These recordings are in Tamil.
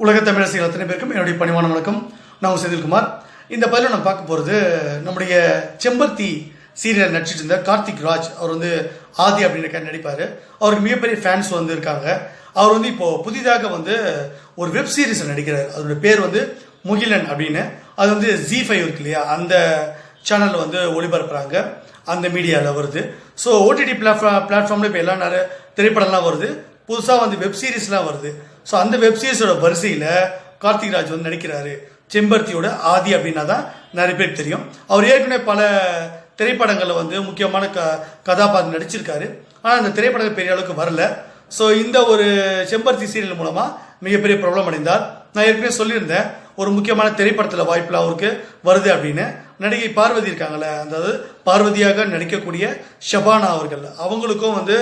உலக தமிழரசிகள் அத்தனை பேருக்கும் என்னுடைய பணிவான வணக்கம். நான் உங்கள் செந்தில்குமார். இந்த பதிவில் நம்ம பார்க்க போகிறது நம்முடைய செம்பருத்தி சீரியல் நடிச்சிட்டு இருந்த கார்த்திக் ராஜ். அவர் வந்து ஆதி அப்படின்னு நடிப்பார். அவருக்கு மிகப்பெரிய ஃபேன்ஸ் வந்து இருக்காங்க. அவர் வந்து இப்போது புதிதாக வந்து ஒரு வெப் சீரிஸ் நடிக்கிறார். அதோட பேர் வந்து முகிலன் அப்படின்னு. அது வந்து Z5 இருக்கு இல்லையா, அந்த சேனலில் வந்து ஒளிபரப்புறாங்க, அந்த மீடியாவில் வருது. ஸோ ஓடிடி பிளாட்ஃபார்மில் இப்போ எல்லாம் நிறைய திரைப்படம்லாம் வருது, புதுசாக வந்து வெப் சீரிஸ்லாம் வருது. ஸோ அந்த வெப் சீரிஸோட வரிசையில் கார்த்திக் ராஜ் வந்து நடிக்கிறாரு. செம்பருத்தியோட ஆதி அப்படின்னா தான் நிறைய பேருக்கு தெரியும். அவர் ஏற்கனவே பல திரைப்படங்களில் வந்து முக்கியமான கதாபாத்திரம் நடிச்சிருக்காரு. ஆனால் அந்த திரைப்படங்கள் பெரிய அளவுக்கு வரல. ஸோ இந்த ஒரு செம்பருத்தி சீரியல் மூலமாக மிகப்பெரிய பிரபலம் அடைந்தார். நான் ஏற்கனவே சொல்லியிருந்தேன், ஒரு முக்கியமான திரைப்படத்தில் வாய்ப்புலாம் அவருக்கு வருது அப்படின்னு. நடிகை பார்வதி இருக்காங்களே, அதாவது பார்வதியாக நடிக்கக்கூடிய ஷபானா அவர்கள், அவங்களுக்கும் வந்து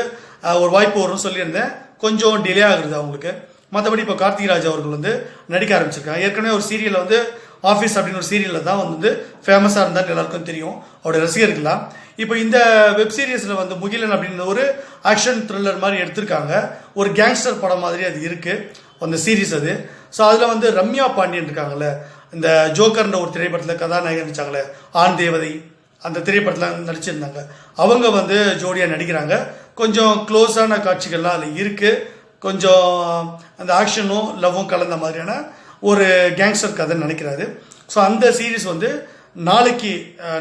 ஒரு வாய்ப்பு வரும்னு சொல்லியிருந்தேன். கொஞ்சம் டிலே ஆகுது அவங்களுக்கு. மற்றபடி இப்போ கார்த்திக் ராஜ் அவர்கள் வந்து நடிக்க ஆரம்பிச்சிருக்காங்க. ஏற்கனவே ஒரு சீரியலில் வந்து ஆஃபீஸ் அப்படின்னு ஒரு சீரியலில் தான் வந்து ஃபேமஸாக இருந்தால் எல்லாருக்கும் தெரியும், அவருடைய ரசிகர்கள்லாம். இப்போ இந்த வெப் சீரிஸில் வந்து முகிலன் அப்படின்ற ஒரு ஆக்ஷன் த்ரில்லர் மாதிரி எடுத்திருக்காங்க. ஒரு கேங்ஸ்டர் படம் மாதிரி அது இருக்குது அந்த சீரீஸ் அது. ஸோ அதில் வந்து ரம்யா பாண்டியன் இருக்காங்கல்ல, இந்த ஜோக்கர்ன்ற ஒரு திரைப்படத்தில் கதாநாயகன் நடிச்சாங்களே, ஆண் தேவதை, அந்த திரைப்படத்தில் நடிச்சிருந்தாங்க. அவங்க வந்து ஜோடியாக நடிக்கிறாங்க. கொஞ்சம் க்ளோஸான காட்சிகள்லாம் அதில் இருக்குது. கொஞ்சம் அந்த ஆக்ஷனும் லவ்வும் கலந்த மாதிரியான ஒரு கேங்ஸ்டர் கதை நினைக்கிறாரு. ஸோ அந்த சீரீஸ் வந்து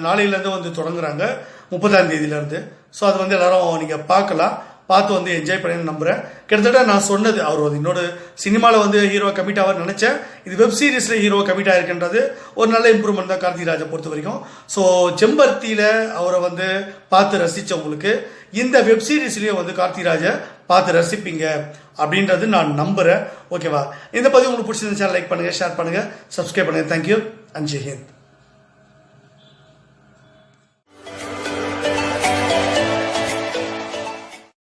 நாளையிலேருந்து வந்து தொடங்குறாங்க, 30ஆம் தேதியிலேருந்து. ஸோ அது வந்து எல்லாரும் நீங்கள் பார்த்து வந்து என்ஜாய் பண்ணி நம்புகிறேன். கிட்டத்தட்ட நான் சொன்னது, அவர் வந்து இன்னொரு சினிமாவில் வந்து ஹீரோ கமிட் ஆவார்னு நினச்சேன். இது வெப் சீரிஸில் ஹீரோ கமிட் ஆகிருக்கின்றது ஒரு நல்ல இம்ப்ரூவ்மெண்ட் தான் கார்த்திக் ராஜை பொறுத்த வரைக்கும். ஸோ செம்பருத்தியில் அவரை வந்து பார்த்து ரசித்தவங்களுக்கு இந்த வெப் சீரிஸ்லேயும் வந்து கார்த்திக் ராஜை பார்த்து ரசிப்பீங்க அப்படின்றது நான் நம்புகிறேன். ஓகேவா? இந்த பதிவு உங்களுக்கு பிடிச்சிருந்துச்சா லைக் பண்ணுங்கள், ஷேர் பண்ணுங்கள், சப்ஸ்கிரைப் பண்ணுங்கள். Thank you and Jai Hind.